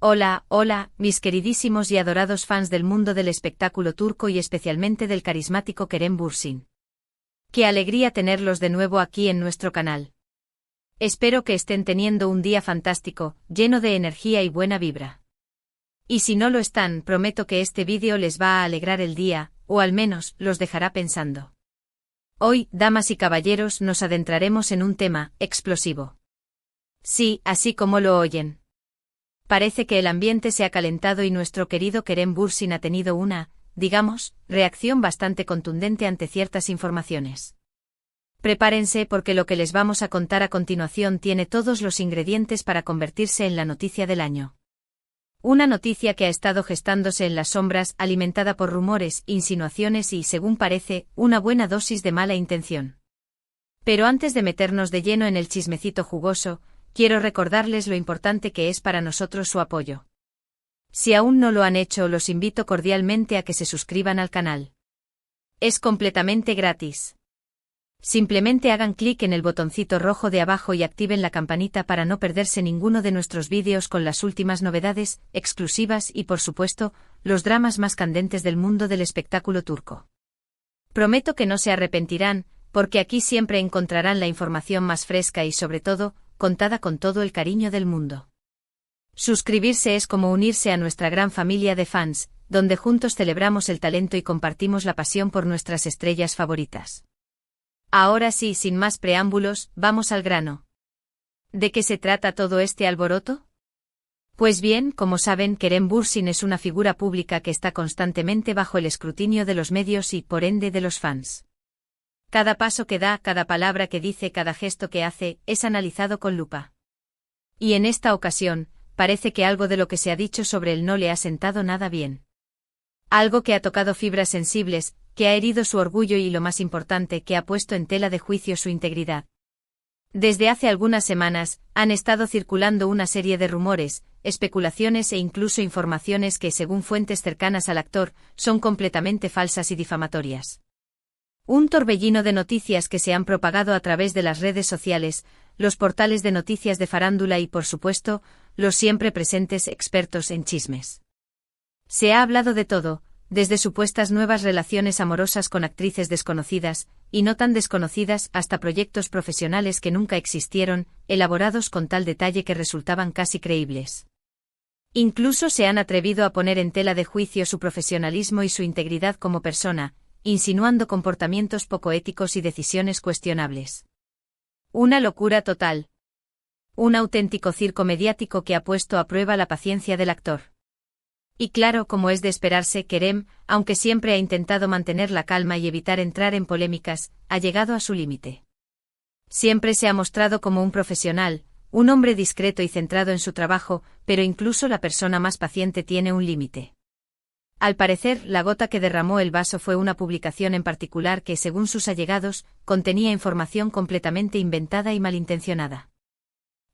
Hola, hola, mis queridísimos y adorados fans del mundo del espectáculo turco y especialmente del carismático Kerem Bürsin. Qué alegría tenerlos de nuevo aquí en nuestro canal. Espero que estén teniendo un día fantástico, lleno de energía y buena vibra. Y si no lo están, prometo que este vídeo les va a alegrar el día, o al menos, los dejará pensando. Hoy, damas y caballeros, nos adentraremos en un tema explosivo. Sí, así como lo oyen. Parece que el ambiente se ha calentado y nuestro querido Kerem Bürsin ha tenido una, digamos, reacción bastante contundente ante ciertas informaciones. Prepárense porque lo que les vamos a contar a continuación tiene todos los ingredientes para convertirse en la noticia del año. Una noticia que ha estado gestándose en las sombras, alimentada por rumores, insinuaciones y, según parece, una buena dosis de mala intención. Pero antes de meternos de lleno en el chismecito jugoso, quiero recordarles lo importante que es para nosotros su apoyo. Si aún no lo han hecho, los invito cordialmente a que se suscriban al canal. Es completamente gratis. Simplemente hagan clic en el botoncito rojo de abajo y activen la campanita para no perderse ninguno de nuestros vídeos con las últimas novedades, exclusivas y, por supuesto, los dramas más candentes del mundo del espectáculo turco. Prometo que no se arrepentirán, porque aquí siempre encontrarán la información más fresca y, sobre todo, contada con todo el cariño del mundo. Suscribirse es como unirse a nuestra gran familia de fans, donde juntos celebramos el talento y compartimos la pasión por nuestras estrellas favoritas. Ahora sí, sin más preámbulos, vamos al grano. ¿De qué se trata todo este alboroto? Pues bien, como saben, Kerem Bürsin es una figura pública que está constantemente bajo el escrutinio de los medios y, por ende, de los fans. Cada paso que da, cada palabra que dice, cada gesto que hace, es analizado con lupa. Y en esta ocasión, parece que algo de lo que se ha dicho sobre él no le ha sentado nada bien. Algo que ha tocado fibras sensibles, que ha herido su orgullo y, lo más importante, que ha puesto en tela de juicio su integridad. Desde hace algunas semanas, han estado circulando una serie de rumores, especulaciones e incluso informaciones que, según fuentes cercanas al actor, son completamente falsas y difamatorias. Un torbellino de noticias que se han propagado a través de las redes sociales, los portales de noticias de farándula y, por supuesto, los siempre presentes expertos en chismes. Se ha hablado de todo, desde supuestas nuevas relaciones amorosas con actrices desconocidas, y no tan desconocidas, hasta proyectos profesionales que nunca existieron, elaborados con tal detalle que resultaban casi creíbles. Incluso se han atrevido a poner en tela de juicio su profesionalismo y su integridad como persona, insinuando comportamientos poco éticos y decisiones cuestionables. Una locura total. Un auténtico circo mediático que ha puesto a prueba la paciencia del actor. Y claro, como es de esperarse, Kerem, aunque siempre ha intentado mantener la calma y evitar entrar en polémicas, ha llegado a su límite. Siempre se ha mostrado como un profesional, un hombre discreto y centrado en su trabajo, pero incluso la persona más paciente tiene un límite. Al parecer, la gota que derramó el vaso fue una publicación en particular que, según sus allegados, contenía información completamente inventada y malintencionada.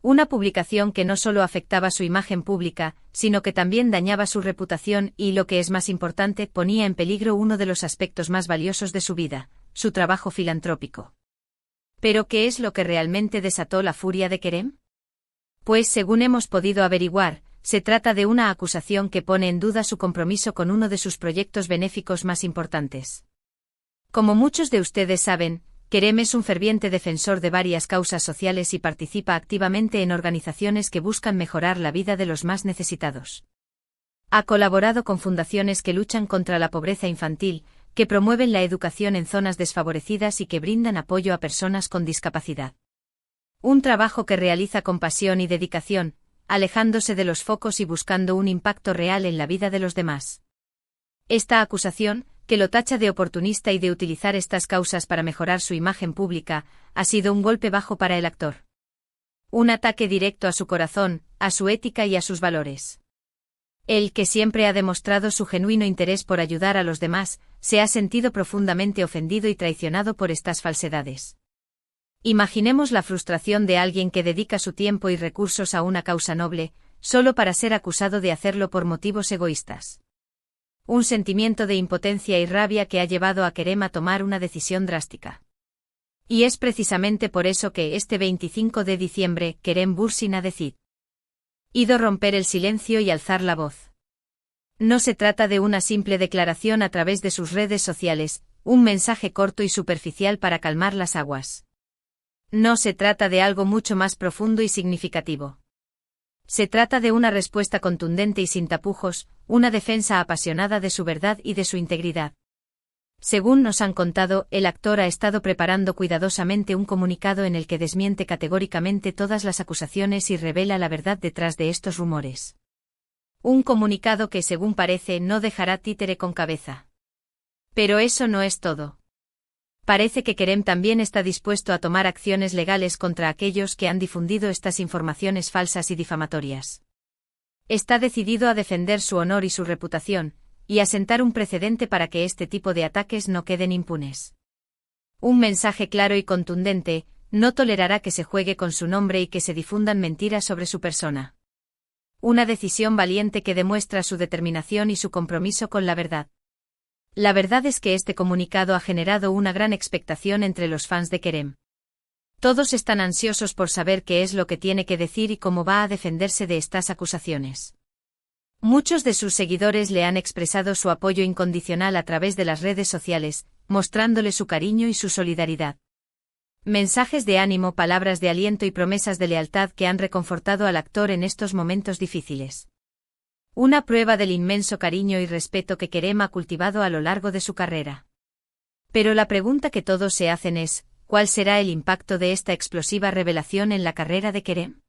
Una publicación que no solo afectaba su imagen pública, sino que también dañaba su reputación y, lo que es más importante, ponía en peligro uno de los aspectos más valiosos de su vida, su trabajo filantrópico. ¿Pero qué es lo que realmente desató la furia de Kerem? Pues, según hemos podido averiguar, se trata de una acusación que pone en duda su compromiso con uno de sus proyectos benéficos más importantes. Como muchos de ustedes saben, Kerem es un ferviente defensor de varias causas sociales y participa activamente en organizaciones que buscan mejorar la vida de los más necesitados. Ha colaborado con fundaciones que luchan contra la pobreza infantil, que promueven la educación en zonas desfavorecidas y que brindan apoyo a personas con discapacidad. Un trabajo que realiza con pasión y dedicación, alejándose de los focos y buscando un impacto real en la vida de los demás. Esta acusación, que lo tacha de oportunista y de utilizar estas causas para mejorar su imagen pública, ha sido un golpe bajo para el actor. Un ataque directo a su corazón, a su ética y a sus valores. Él, que siempre ha demostrado su genuino interés por ayudar a los demás, se ha sentido profundamente ofendido y traicionado por estas falsedades. Imaginemos la frustración de alguien que dedica su tiempo y recursos a una causa noble, solo para ser acusado de hacerlo por motivos egoístas. Un sentimiento de impotencia y rabia que ha llevado a Kerem a tomar una decisión drástica. Y es precisamente por eso que este 25 de diciembre Kerem Bürsin ha decidido Ido romper el silencio y alzar la voz. No se trata de una simple declaración a través de sus redes sociales, un mensaje corto y superficial para calmar las aguas. No se trata de algo mucho más profundo y significativo. Se trata de una respuesta contundente y sin tapujos, una defensa apasionada de su verdad y de su integridad. Según nos han contado, el actor ha estado preparando cuidadosamente un comunicado en el que desmiente categóricamente todas las acusaciones y revela la verdad detrás de estos rumores. Un comunicado que, según parece, no dejará títere con cabeza. Pero eso no es todo. Parece que Kerem también está dispuesto a tomar acciones legales contra aquellos que han difundido estas informaciones falsas y difamatorias. Está decidido a defender su honor y su reputación, y a sentar un precedente para que este tipo de ataques no queden impunes. Un mensaje claro y contundente: no tolerará que se juegue con su nombre y que se difundan mentiras sobre su persona. Una decisión valiente que demuestra su determinación y su compromiso con la verdad. La verdad es que este comunicado ha generado una gran expectación entre los fans de Kerem. Todos están ansiosos por saber qué es lo que tiene que decir y cómo va a defenderse de estas acusaciones. Muchos de sus seguidores le han expresado su apoyo incondicional a través de las redes sociales, mostrándole su cariño y su solidaridad. Mensajes de ánimo, palabras de aliento y promesas de lealtad que han reconfortado al actor en estos momentos difíciles. Una prueba del inmenso cariño y respeto que Kerem ha cultivado a lo largo de su carrera. Pero la pregunta que todos se hacen es: ¿cuál será el impacto de esta explosiva revelación en la carrera de Kerem?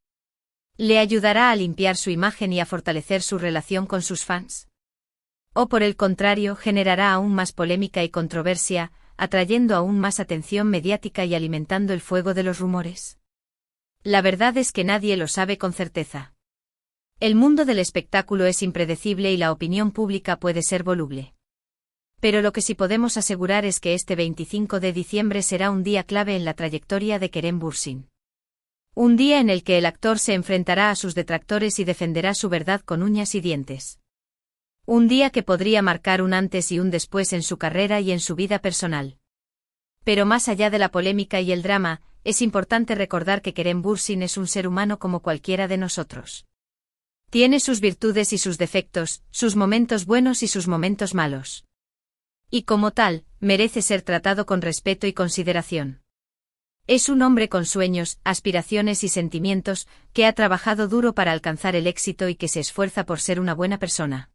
¿Le ayudará a limpiar su imagen y a fortalecer su relación con sus fans? ¿O por el contrario, generará aún más polémica y controversia, atrayendo aún más atención mediática y alimentando el fuego de los rumores? La verdad es que nadie lo sabe con certeza. El mundo del espectáculo es impredecible y la opinión pública puede ser voluble. Pero lo que sí podemos asegurar es que este 25 de diciembre será un día clave en la trayectoria de Kerem Bürsin. Un día en el que el actor se enfrentará a sus detractores y defenderá su verdad con uñas y dientes. Un día que podría marcar un antes y un después en su carrera y en su vida personal. Pero más allá de la polémica y el drama, es importante recordar que Kerem Bürsin es un ser humano como cualquiera de nosotros. Tiene sus virtudes y sus defectos, sus momentos buenos y sus momentos malos. Y como tal, merece ser tratado con respeto y consideración. Es un hombre con sueños, aspiraciones y sentimientos, que ha trabajado duro para alcanzar el éxito y que se esfuerza por ser una buena persona.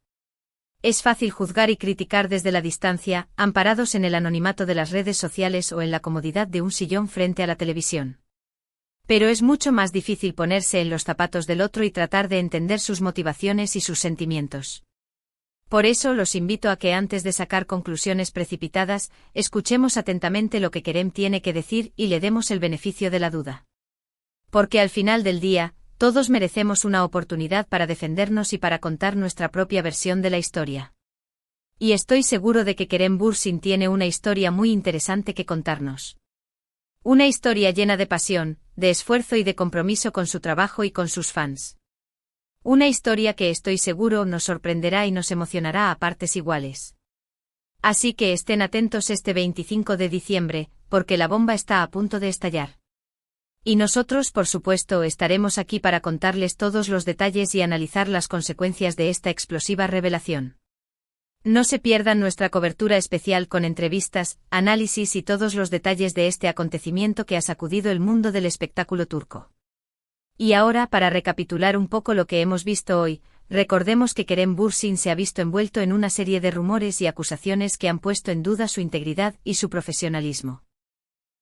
Es fácil juzgar y criticar desde la distancia, amparados en el anonimato de las redes sociales o en la comodidad de un sillón frente a la televisión. Pero es mucho más difícil ponerse en los zapatos del otro y tratar de entender sus motivaciones y sus sentimientos. Por eso los invito a que antes de sacar conclusiones precipitadas, escuchemos atentamente lo que Kerem tiene que decir y le demos el beneficio de la duda. Porque al final del día, todos merecemos una oportunidad para defendernos y para contar nuestra propia versión de la historia. Y estoy seguro de que Kerem Bürsin tiene una historia muy interesante que contarnos. Una historia llena de pasión, de esfuerzo y de compromiso con su trabajo y con sus fans. Una historia que estoy seguro nos sorprenderá y nos emocionará a partes iguales. Así que estén atentos este 25 de diciembre, porque la bomba está a punto de estallar. Y nosotros, por supuesto, estaremos aquí para contarles todos los detalles y analizar las consecuencias de esta explosiva revelación. No se pierdan nuestra cobertura especial con entrevistas, análisis y todos los detalles de este acontecimiento que ha sacudido el mundo del espectáculo turco. Y ahora, para recapitular un poco lo que hemos visto hoy, recordemos que Kerem Bürsin se ha visto envuelto en una serie de rumores y acusaciones que han puesto en duda su integridad y su profesionalismo.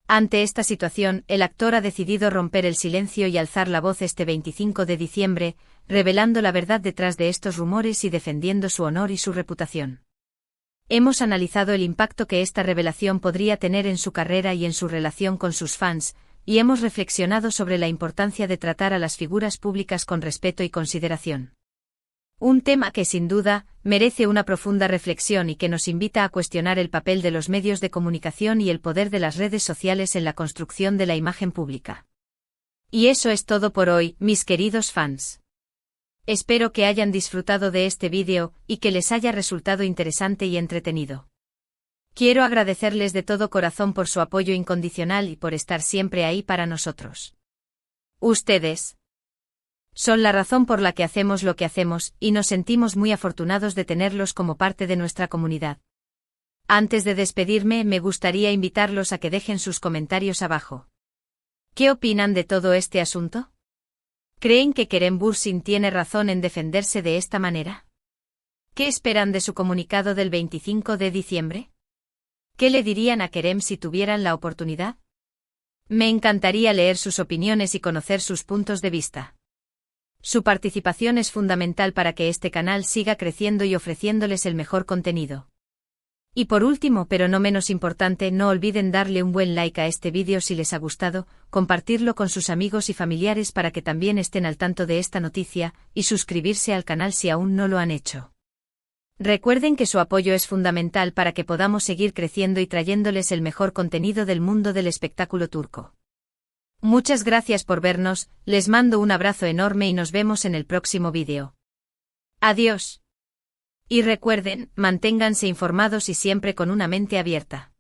Ante esta situación, el actor ha decidido romper el silencio y alzar la voz este 25 de diciembre, revelando la verdad detrás de estos rumores y defendiendo su honor y su reputación. Hemos analizado el impacto que esta revelación podría tener en su carrera y en su relación con sus fans, y hemos reflexionado sobre la importancia de tratar a las figuras públicas con respeto y consideración. Un tema que sin duda merece una profunda reflexión y que nos invita a cuestionar el papel de los medios de comunicación y el poder de las redes sociales en la construcción de la imagen pública. Y eso es todo por hoy, mis queridos fans. Espero que hayan disfrutado de este vídeo y que les haya resultado interesante y entretenido. Quiero agradecerles de todo corazón por su apoyo incondicional y por estar siempre ahí para nosotros. Ustedes Son la razón por la que hacemos lo que hacemos, y nos sentimos muy afortunados de tenerlos como parte de nuestra comunidad. Antes de despedirme, me gustaría invitarlos a que dejen sus comentarios abajo. ¿Qué opinan de todo este asunto? ¿Creen que Kerem Bürsin tiene razón en defenderse de esta manera? ¿Qué esperan de su comunicado del 25 de diciembre? ¿Qué le dirían a Kerem si tuvieran la oportunidad? Me encantaría leer sus opiniones y conocer sus puntos de vista. Su participación es fundamental para que este canal siga creciendo y ofreciéndoles el mejor contenido. Y por último, pero no menos importante, no olviden darle un buen like a este vídeo si les ha gustado, compartirlo con sus amigos y familiares para que también estén al tanto de esta noticia, y suscribirse al canal si aún no lo han hecho. Recuerden que su apoyo es fundamental para que podamos seguir creciendo y trayéndoles el mejor contenido del mundo del espectáculo turco. Muchas gracias por vernos, les mando un abrazo enorme y nos vemos en el próximo vídeo. Adiós. Y recuerden, manténganse informados y siempre con una mente abierta.